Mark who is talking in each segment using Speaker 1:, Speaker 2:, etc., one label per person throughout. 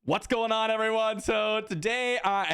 Speaker 1: What's going on, everyone? So today I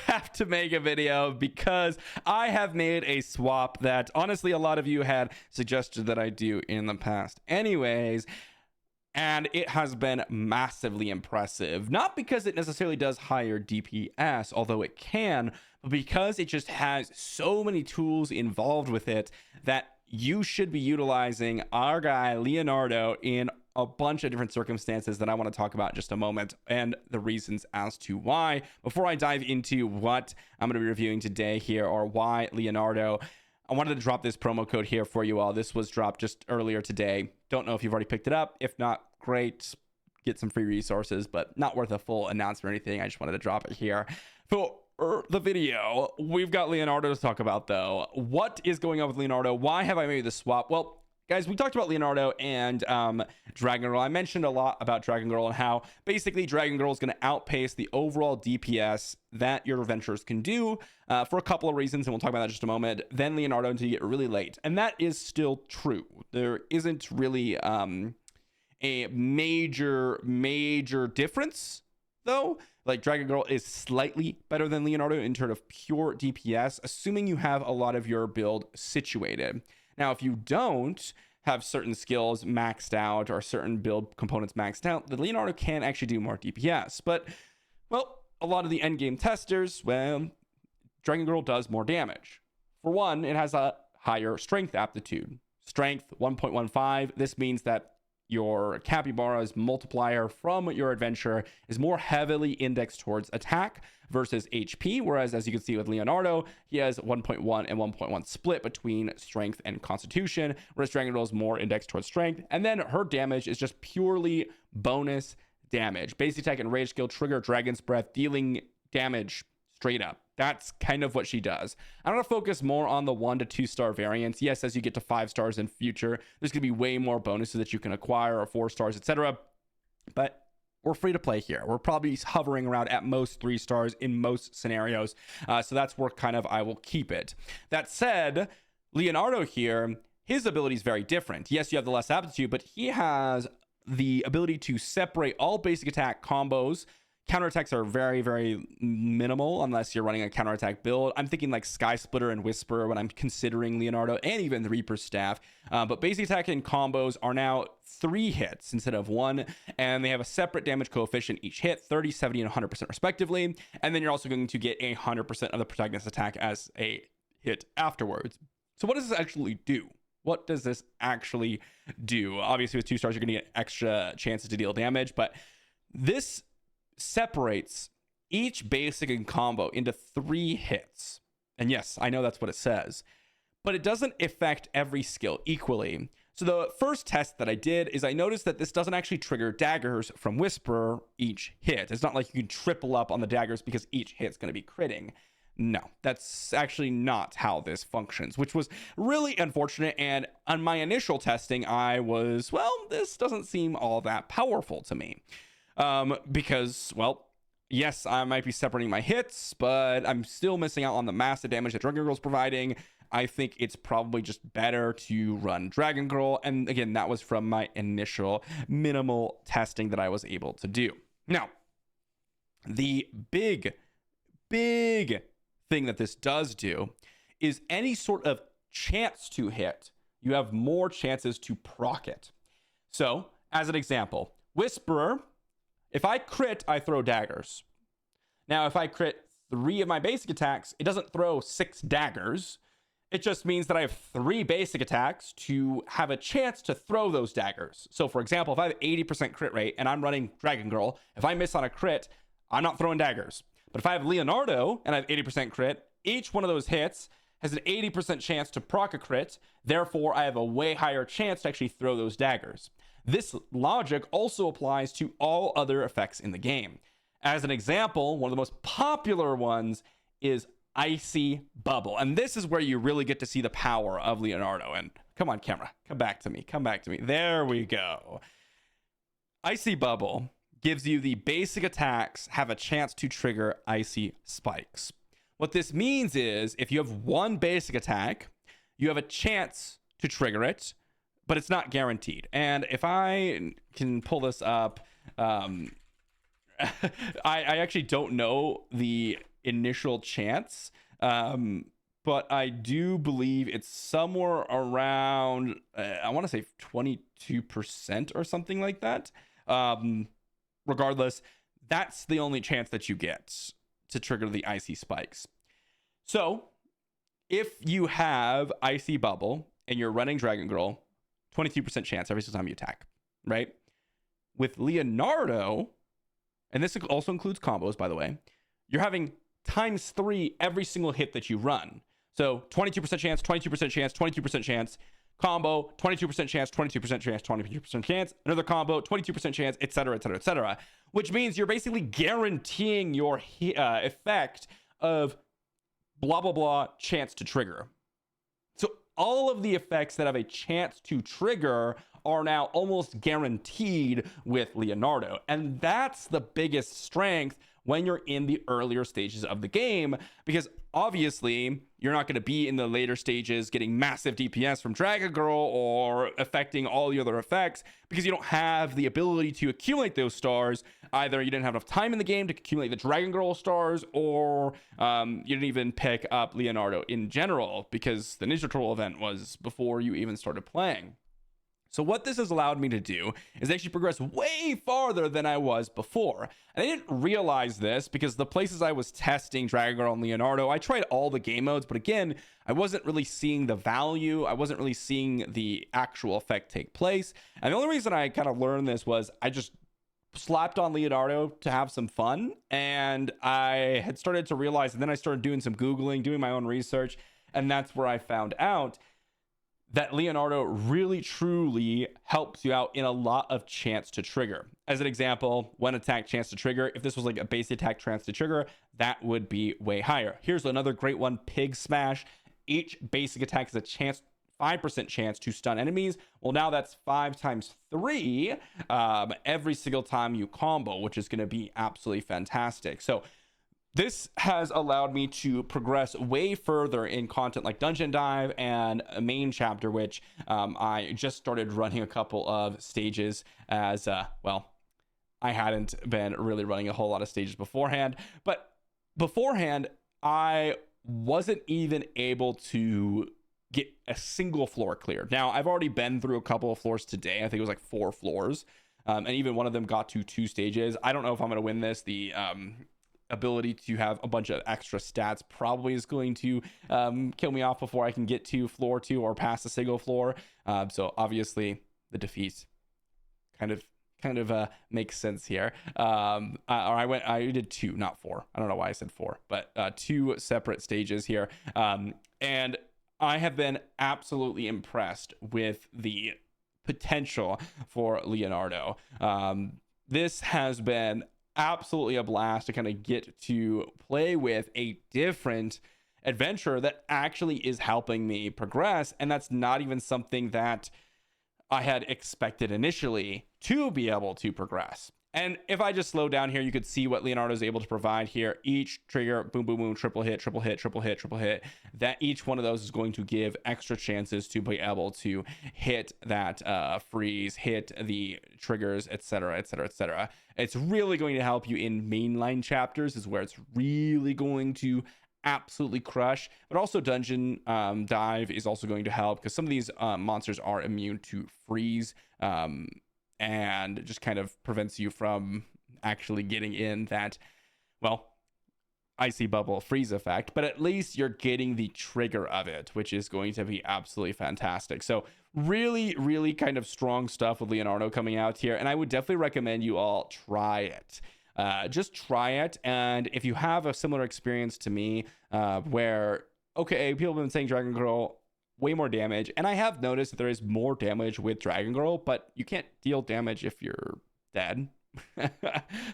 Speaker 1: have to make a video because I have made a swap that honestly a lot of you had suggested that I do in the past anyways, and it has been massively impressive. Not because it necessarily does higher DPS, although it can, but because it just has so many tools involved with it that you should be utilizing our guy Leonardo in a bunch of different circumstances that I want to talk about in just a moment, and the reasons as to why. Before I dive into what I'm going to be reviewing today here, or why Leonardo, I wanted to drop this promo code here for you all. This was dropped just earlier today. Don't know if you've already picked it up. If not, great. Get some free resources, but not worth a full announcement or anything. I just wanted to drop it here. For the video, we've got Leonardo to talk about, though. What is going on with Leonardo? Why have I made this swap? Well, guys, we talked about Leonardo and Dragon Girl. I mentioned a lot about Dragon Girl and how basically Dragon Girl is going to outpace the overall DPS that your adventurers can do for a couple of reasons, and we'll talk about that in just a moment. Then Leonardo until you get really late. And that is still true. There isn't really a major difference, though. Like, Dragon Girl is slightly better than Leonardo in terms of pure DPS, assuming you have a lot of your build situated. Now, if you don't have certain skills maxed out or certain build components maxed out, the Leonardo can actually do more DPS. But, well, a lot of the endgame testers, well, Dragon Girl does more damage. For one, it has a higher strength aptitude. Strength 1.15. This means that your Capybara's multiplier from your adventure is more heavily indexed towards attack versus HP, whereas as you can see with Leonardo, he has 1.1 and 1.1 split between strength and constitution, whereas Dragon Girl is more indexed towards strength. And then her damage is just purely bonus damage. Basic attack and rage skill trigger Dragon's Breath, dealing damage straight up. That's kind of what she does. I'm going to focus more on the 1 to 2 star variants. Yes, as you get to 5 stars in future, there's going to be way more bonuses that you can acquire, or 4 stars, etc. But we're free to play here. We're probably hovering around at most 3 stars in most scenarios. So that's where kind of I will keep it. That said, Leonardo here, his ability is very different. Yes, you have the less aptitude, but he has the ability to separate all basic attack combos. Counterattacks are very minimal unless you're running a counterattack build. I'm thinking like Sky Splitter and Whisper when I'm considering Leonardo, and even the Reaper's Staff. But basic attack and combos are now 3 hits instead of 1, and they have a separate damage coefficient each hit, 30, 70, and 100% respectively. And then you're also going to get 100% of the protagonist's attack as a hit afterwards. So what does this actually do? What does this actually do? Obviously, with 2 stars, you're going to get extra chances to deal damage, but this separates each basic and combo into 3 hits. And yes, I know that's what it says, but it doesn't affect every skill equally. So the first test that I did is I noticed that this doesn't actually trigger daggers from Whisper each hit. It's not like you can triple up on the daggers because each hit's going to be critting. No, that's actually not how this functions, which was really unfortunate. And on my initial testing, I was, well, this doesn't seem all that powerful to me. Because, well, yes, I might be separating my hits, but I'm still missing out on the massive damage that Dragon Girl is providing. I think it's probably just better to run Dragon Girl. And again, that was from my initial minimal testing that I was able to do. Now, the big thing that this does do is any sort of chance to hit, you have more chances to proc it. So, as an example, Whisperer, if I crit, I throw daggers. Now, if I crit 3 of my basic attacks, it doesn't throw 6 daggers. It just means that I have 3 basic attacks to have a chance to throw those daggers. So, for example, if I have 80% crit rate and I'm running Dragon Girl, if I miss on a crit, I'm not throwing daggers. But if I have Leonardo and I have 80% crit, each one of those hits has an 80% chance to proc a crit. Therefore, I have a way higher chance to actually throw those daggers. This logic also applies to all other effects in the game. As an example, one of the most popular ones is Icy Bubble. And this is where you really get to see the power of Leonardo. And come on, camera, come back to me. There we go. Icy Bubble gives you the basic attacks have a chance to trigger icy spikes. What this means is if you have 1 basic attack, you have a chance to trigger it, but it's not guaranteed. And if I can pull this up I actually don't know the initial chance, but I do believe it's somewhere around, I want to say 22% or something like that. Regardless, that's the only chance that you get to trigger the icy spikes. So if you have icy bubble and you're running Dragon Girl, 22% chance every single time you attack, right? With Leonardo, and this also includes combos, by the way, you're having ×3 every single hit that you run. So 22% chance, 22% chance, 22% chance, combo, 22% chance, 22% chance, 22% chance, another combo, 22% chance, etc., etc., etc. Which means you're basically guaranteeing your effect of blah, blah, blah chance to trigger. So all of the effects that have a chance to trigger are now almost guaranteed with Leonardo. And that's the biggest strength when you're in the earlier stages of the game, because obviously you're not going to be in the later stages getting massive DPS from Dragon Girl or affecting all the other effects, because you don't have the ability to accumulate those stars. Either you didn't have enough time in the game to accumulate the Dragon Girl stars, or you didn't even pick up Leonardo in general, because the Ninja Turtle event was before you even started playing. So what this has allowed me to do is actually progress way farther than I was before. And I didn't realize this because the places I was testing Dragon Girl and Leonardo, I tried all the game modes, but again, I wasn't really seeing the value. I wasn't really seeing the actual effect take place. And the only reason I kind of learned this was I just slapped on Leonardo to have some fun. And I had started to realize, and then I started doing some Googling, doing my own research. And that's where I found out that Leonardo really truly helps you out in a lot of chance to trigger. As an example, one attack chance to trigger, if this was like a base attack chance to trigger, that would be way higher. Here's another great one, Pig Smash. Each basic attack is a chance, 5% chance to stun enemies. Well, now that's 5 times 3 every single time you combo, which is going to be absolutely fantastic. So this has allowed me to progress way further in content like Dungeon Dive and a main chapter, which I just started running a couple of stages as, well, I hadn't been really running a whole lot of stages beforehand. But beforehand, I wasn't even able to get a single floor cleared. Now, I've already been through a couple of floors today. I think it was like 4 floors. And even one of them got to 2 stages. I don't know if I'm going to win this. The ability to have a bunch of extra stats probably is going to kill me off before I can get to floor 2 or past a single floor. So obviously the defeat kind of makes sense here. I did 2, not 4. I don't know why I said 4, but 2 separate stages here. And I have been absolutely impressed with the potential for Leonardo. This has been absolutely a blast to kind of get to play with a different adventure that actually is helping me progress. And that's not even something that I had expected initially to be able to progress. And if I just slow down here, you could see what Leonardo is able to provide here. Each trigger, boom, boom, boom, triple hit, triple hit, triple hit, triple hit. That each one of those is going to give extra chances to be able to hit that freeze, hit the triggers, etc., etc., etc. It's really going to help you in mainline chapters, is where it's really going to absolutely crush. But also Dungeon Dive is also going to help, because some of these monsters are immune to freeze. And just kind of prevents you from actually getting in that, well, icy bubble freeze effect, but at least you're getting the trigger of it, which is going to be absolutely fantastic. So really, really kind of strong stuff with Leonardo coming out here, and I would definitely recommend you all try it. Just try it, and if you have a similar experience to me, where, okay, people have been saying Dragon Girl way more damage, and I have noticed that there is more damage with Dragon Girl, but you can't deal damage if you're dead.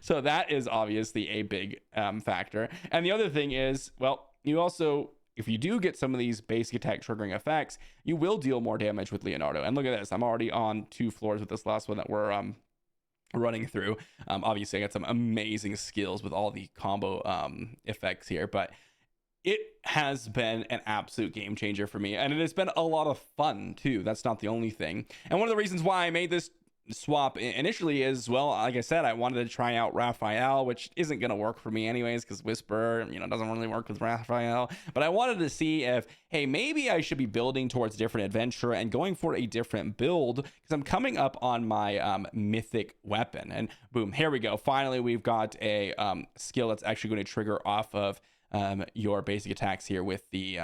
Speaker 1: So that is obviously a big factor. And the other thing is, well, you also, if you do get some of these basic attack triggering effects, you will deal more damage with Leonardo. And look at this, I'm already on 2 floors with this last one that we're running through. Obviously I got some amazing skills with all the combo effects here, but it has been an absolute game changer for me, and it has been a lot of fun too. That's not the only thing. And one of the reasons why I made this swap initially is, well, like I said, I wanted to try out Raphael, which isn't going to work for me anyways, because Whisper, doesn't really work with Raphael. But I wanted to see if, hey, maybe I should be building towards a different adventure and going for a different build, because I'm coming up on my mythic weapon. And boom, here we go. Finally, we've got a skill that's actually going to trigger off of your basic attacks here with the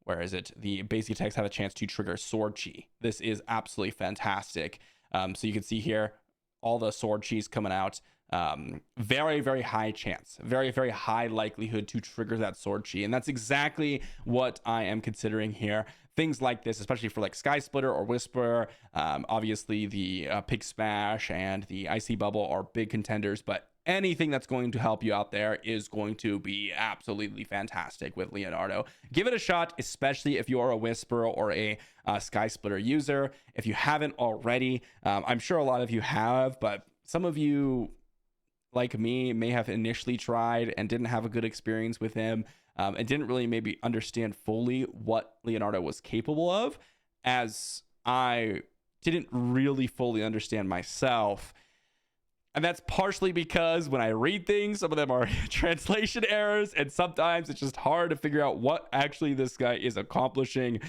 Speaker 1: where is it? The basic attacks have a chance to trigger Sword Chi. This is absolutely fantastic. So you can see here all the Sword Chis coming out. Very, very high chance, very, very high likelihood to trigger that Sword Chi. And that's exactly what I am considering here. Things like this, especially for like Sky Splitter or Whisper, obviously the Pig Smash and the Icy Bubble are big contenders, but anything that's going to help you out there is going to be absolutely fantastic with Leonardo. Give it a shot, especially if you are a Whisper or a Sky Splitter user. If you haven't already, I'm sure a lot of you have, but some of you, like me, may have initially tried and didn't have a good experience with him, and didn't really maybe understand fully what Leonardo was capable of, as I didn't really fully understand myself. And that's partially because when I read things, some of them are translation errors, and sometimes it's just hard to figure out what actually this guy is accomplishing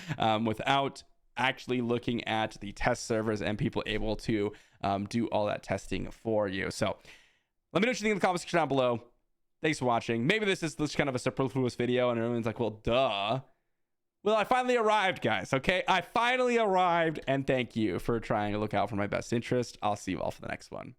Speaker 1: without actually looking at the test servers and people able to do all that testing for you. So let me know what you think in the comment section down below. Thanks for watching. Maybe this is kind of a superfluous video and everyone's like, well, duh. Well, I finally arrived, guys, okay? I finally arrived, and thank you for trying to look out for my best interest. I'll see you all for the next one.